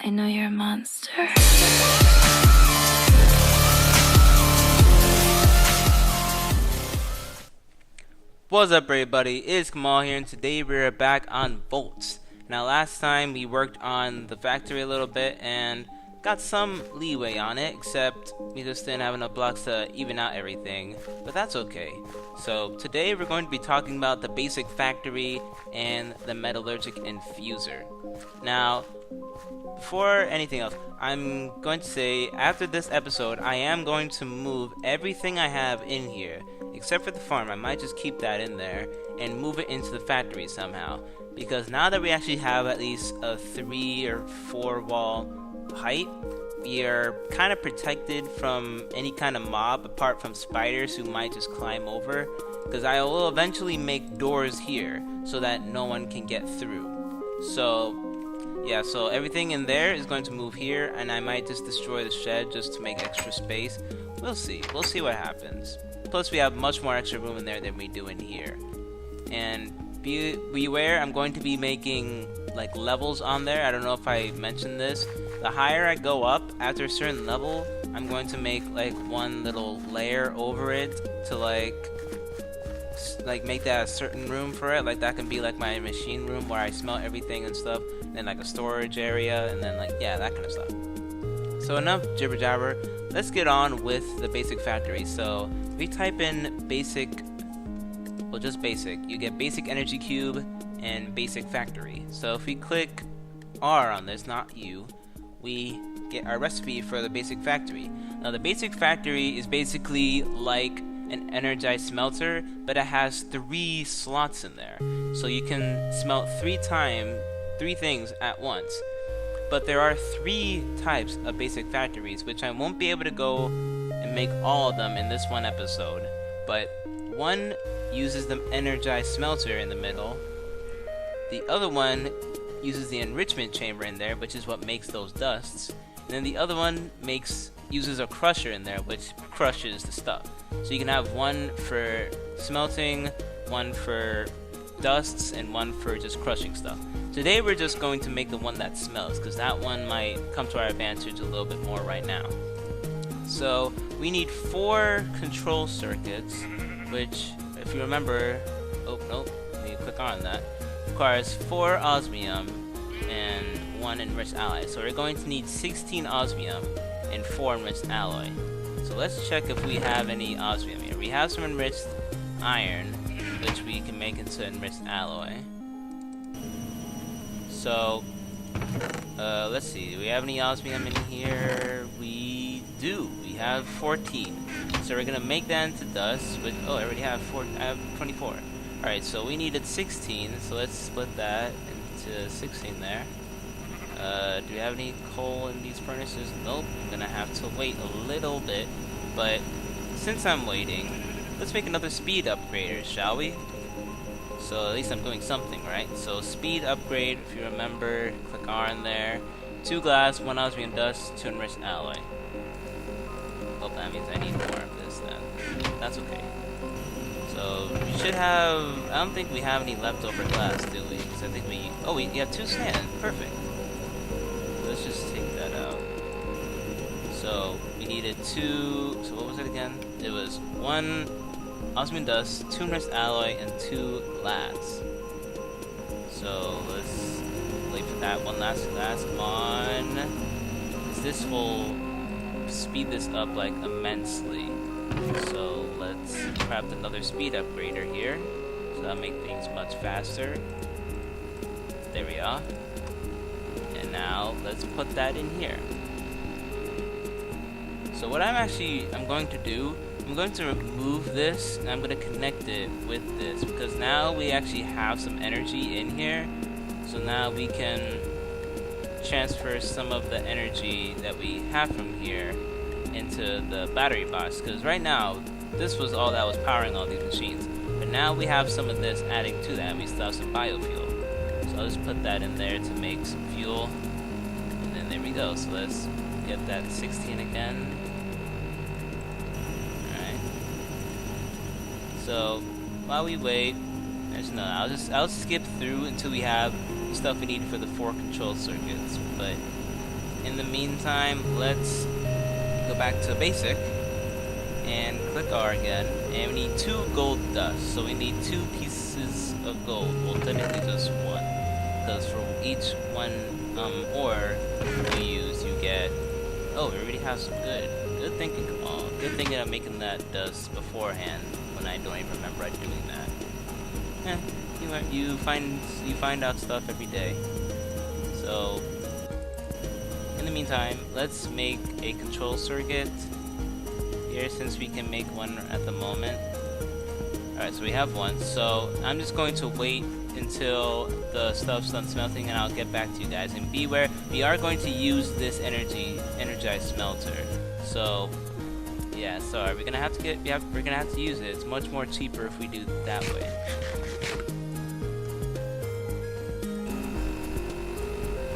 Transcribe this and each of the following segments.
I know you're a monster. What's up, everybody? It's Kamal here, and today we're back on Volts. Now, last time we worked on the factory a little bit and got some leeway on it, except we just didn't have enough blocks to even out everything, but that's okay. So today we're going to be talking about the basic factory and the metallurgic infuser. Now, before anything else, I'm going to say after this episode, I am going to move everything I have in here, except for the farm. I might just keep that in there and move it into the factory somehow. Because now that we actually have at least a 3 or 4 wall height, we are kind of protected from any kind of mob apart from spiders who might just climb over. Because I will eventually make doors here so that no one can get through. So yeah, so everything in there is going to move here, and I might just destroy the shed just to make extra space. We'll see what happens. Plus we have much more extra room in there than we do in here. And beware, I'm going to be making like levels on there. I don't know if I mentioned this. The higher I go up, after a certain level, I'm going to make like one little layer over it to like make that a certain room for it. Like that can be like my machine room where I smelt everything and stuff, and then like a storage area, and then like that kind of stuff. So enough jibber jabber, let's get on with the basic factory. So we type in basic, well, just basic, you get basic energy cube and basic factory. So if we click R on this, not U, we get our recipe for the basic factory. Now the basic factory is basically like an energized smelter, but it has 3 slots in there, so you can smelt 3 things at once. But there are 3 types of basic factories, which I won't be able to go and make all of them in this one episode, but one uses the energized smelter in the middle, the other one uses the enrichment chamber in there, which is what makes those dusts, and then the other one uses a crusher in there, which crushes the stuff. So you can have one for smelting, one for dusts, and one for just crushing stuff. Today we're just going to make the one that smells, because that one might come to our advantage a little bit more right now. So we need 4 control circuits, which, if you remember, I need to click on that, requires 4 osmium and 1 enriched alloy. So we're going to need 16 osmium and 4 enriched alloy. So let's check if we have any osmium here. We have some enriched iron, which we can make into enriched alloy. So let's see, do we have any osmium in here? We do. We have 14. So we're gonna make that into dust with, I already have 24. Alright, so we needed 16, so let's split that into 16 there. Do we have any coal in these furnaces? Nope. I'm gonna have to wait a little bit, but since I'm waiting, let's make another speed upgrader, shall we? So at least I'm doing something, right? So speed upgrade, if you remember, click R in there. 2 glass, 1 osmium dust, 2 enriched alloy. Oh, that means I need more of this then. That's okay. So we should have, I don't think we have any leftover glass, do we? Because I think we have 2 sand. Perfect. Let's just take that out. So we needed 2, so what was it again? It was 1 osmium dust, 2 enriched alloy, and 2 glass. So let's wait for that one last glass. Come on. This will speed this up like immensely. So let's craft another speed upgrader here. So that'll make things much faster. There we are. And now let's put that in here. So what I'm going to do, I'm going to remove this and I'm going to connect it with this, because now we actually have some energy in here. So now we can transfer some of the energy that we have from here into the battery box, because right now this was all that was powering all these machines, but now we have some of this adding to that. We still have some biofuel. So I'll just put that in there to make some fuel, and then there we go. So let's get that 16 again. Alright. So while we wait, I'll skip through until we have the stuff we need for the 4 control circuits. But in the meantime, let's go back to basic and click R again, and we need 2 gold dust. So we need 2 pieces of gold. Well, technically just 1, because for each 1 ore we use, you get. Oh, we already have some good thinking, Kamal. Good thinking of making that dust beforehand when I don't even remember doing that. You find out stuff every day. So in the meantime, let's make a control circuit here since we can make one at the moment. Alright, so we have one. So I'm just going to wait until the stuff's done smelting and I'll get back to you guys. And beware, we are going to use this energized smelter. So yeah, sorry, we're gonna have to use it. It's much more cheaper if we do it that way.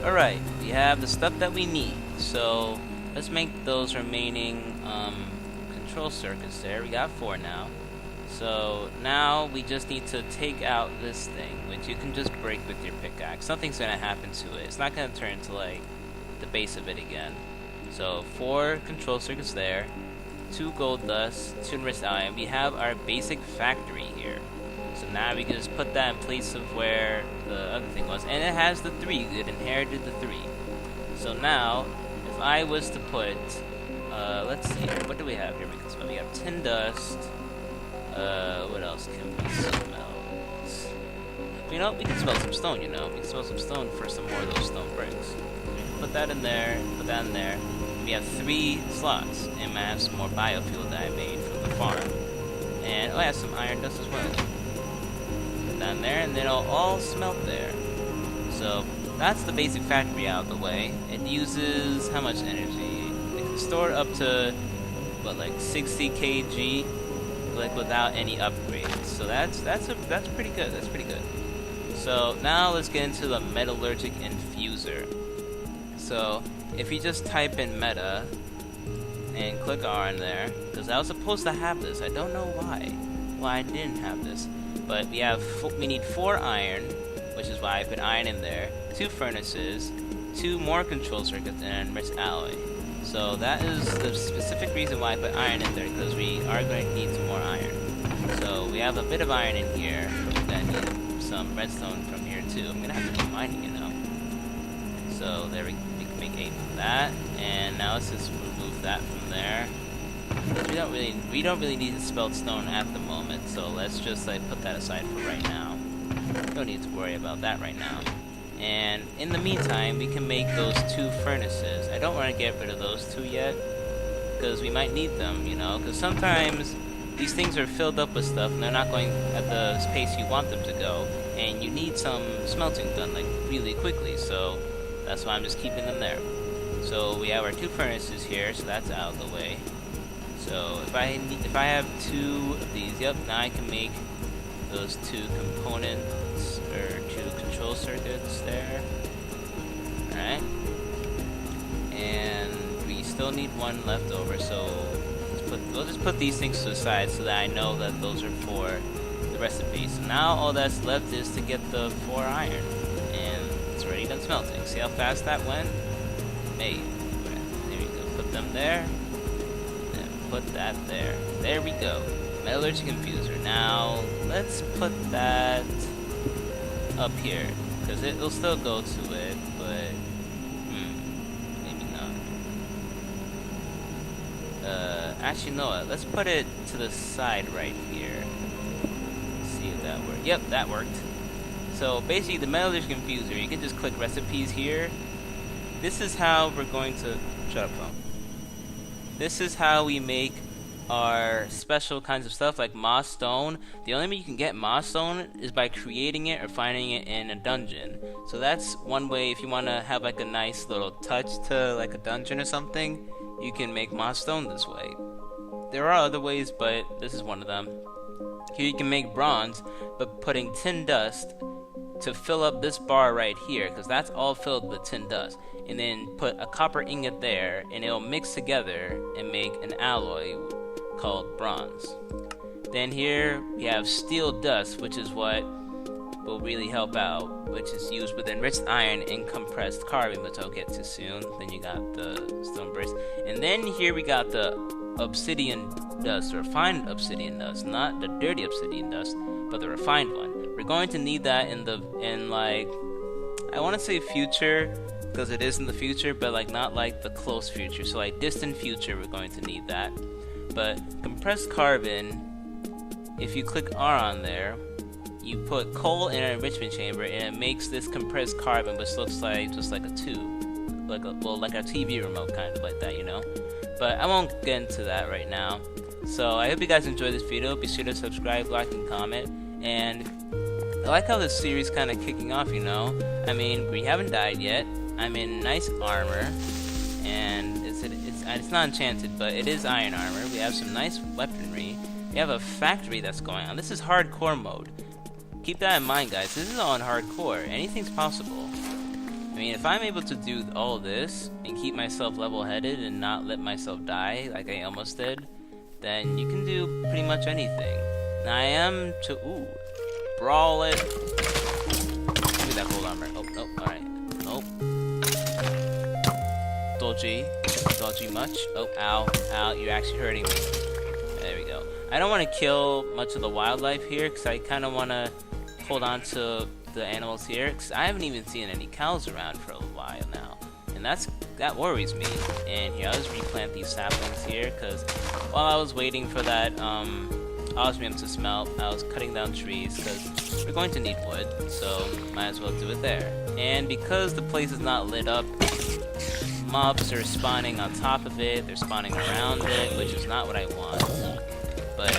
Alright, we have the stuff that we need. So let's make those remaining control circuits there. We got 4 now. So now we just need to take out this thing, which you can just break with your pickaxe. Nothing's gonna happen to it. It's not gonna turn into like the base of it again. So 4 control circuits there, 2 gold dust, 2 enriched iron. We have our basic factory here. So now we can just put that in place of where the other thing was. And it has the 3. It inherited the 3. So now, if I was to put, let's see here. What do we have here? We have tin dust. What else can we smelt? You know, we can smelt some stone, you know. We can smelt some stone for some more of those stone bricks. We can put that in there, put that in there. We have 3 slots. And I have some more biofuel that I made from the farm. And, oh, I have some iron dust as well. Put that in there, and then it'll all smelt there. So, that's the basic factory out of the way. It uses how much energy? It can store up to, what, like 60 kg? Like without any upgrades. So that's pretty good. That's pretty good. So now let's get into the metallurgic infuser. So if you just type in meta and click R in there, because I was supposed to have this. I don't know why I didn't have this. But we need 4 iron, which is why I put iron in there. 2 furnaces, 2 more control circuits, and enriched alloy. So that is the specific reason why I put iron in there, because we are going to need some more iron. So we have a bit of iron in here, but we're going to need some redstone from here too. I'm going to have to keep mining, you know. So there we can make 8 from that, and now let's just remove that from there. Because we don't really need to smelt stone at the moment, so let's just like put that aside for right now. Don't need to worry about that right now. And in the meantime, we can make those 2 furnaces. I don't want to get rid of those 2 yet, because we might need them, you know, because sometimes these things are filled up with stuff and they're not going at the pace you want them to go, and you need some smelting done like really quickly, so that's why I'm just keeping them there. So we have our 2 furnaces here, so that's out of the way. So if I have 2 of these, yep, now I can make those 2 components, or 2 control circuits there. Alright. And we still need 1 left over, so we'll just put these things to the side so that I know that those are for the recipe. So now all that's left is to get the 4 iron. And it's already done smelting. See how fast that went? Hey, there we go. Put them there. And put that there. There we go. Metallurgic infuser. Now, let's put that up here, because it'll still go to it, but maybe not. Actually, no. Let's put it to the side right here. Let's see if that worked. Yep, that worked. So basically, the metallurgic infuser. You can just click recipes here. This is how we're going to shut up, phone. This is how we make are special kinds of stuff like moss stone. The only way you can get moss stone is by creating it or finding it in a dungeon. So that's one way. If you want to have like a nice little touch to like a dungeon or something, you can make moss stone this way. There are other ways, but this is one of them. Here you can make bronze by putting tin dust to fill up this bar right here, because that's all filled with tin dust, and then put a copper ingot there, and it'll mix together and make an alloy called bronze. Then here we have steel dust, which is what will really help out, which is used with enriched iron and compressed carbon, which I'll get to soon. Then you got the stone burst, and then here we got the obsidian dust, refined obsidian dust, not the dirty obsidian dust, but the refined one. We're going to need that in like, I want to say future, because it is in the future, but like not like the close future, so like distant future we're going to need that. But compressed carbon, if you click R on there, you put coal in an enrichment chamber and it makes this compressed carbon, which looks like just like a tube, like a TV remote, kind of like that, you know. But I won't get into that right now. So I hope you guys enjoyed this video. Be sure to subscribe, like, and comment. And I like how this series kind of kicking off, you know. I mean, we haven't died yet. I'm in nice armor, and it's not enchanted, but it is iron armor. We have some nice weaponry. We have a factory that's going on. This is hardcore mode. Keep that in mind, guys. This is all in hardcore. Anything's possible. I mean, if I'm able to do all this and keep myself level-headed and not let myself die like I almost did, then you can do pretty much anything. Now I am to brawl it. Give me that gold armor. Oh, nope. Alright. Nope. Dodgy much. Oh, ow, you're actually hurting me. There we go. I don't want to kill much of the wildlife here, because I kind of want to hold on to the animals here, because I haven't even seen any cows around for a while now, and that worries me. And here, I'll just replant these saplings here, because while I was waiting for that osmium to smelt, I was cutting down trees, because we're going to need wood, so might as well do it there. And because the place is not lit up, mobs are spawning on top of it, they're spawning around it, which is not what I want. But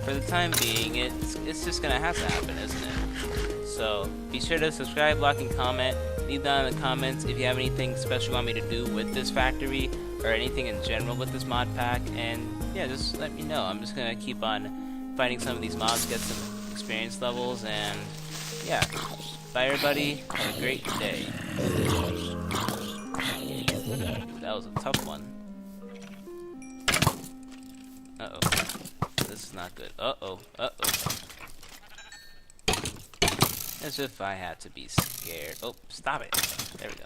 for the time being, it's just gonna have to happen, isn't it? So be sure to subscribe, like, and comment. Leave down in the comments if you have anything special you want me to do with this factory, or anything in general with this mod pack. And yeah, just let me know. I'm just gonna keep on fighting some of these mobs, get some experience levels, and yeah. Bye everybody, have a great day. That was a tough one. Uh-oh. This is not good. Uh-oh. As if I had to be scared. Oh, stop it. There we go.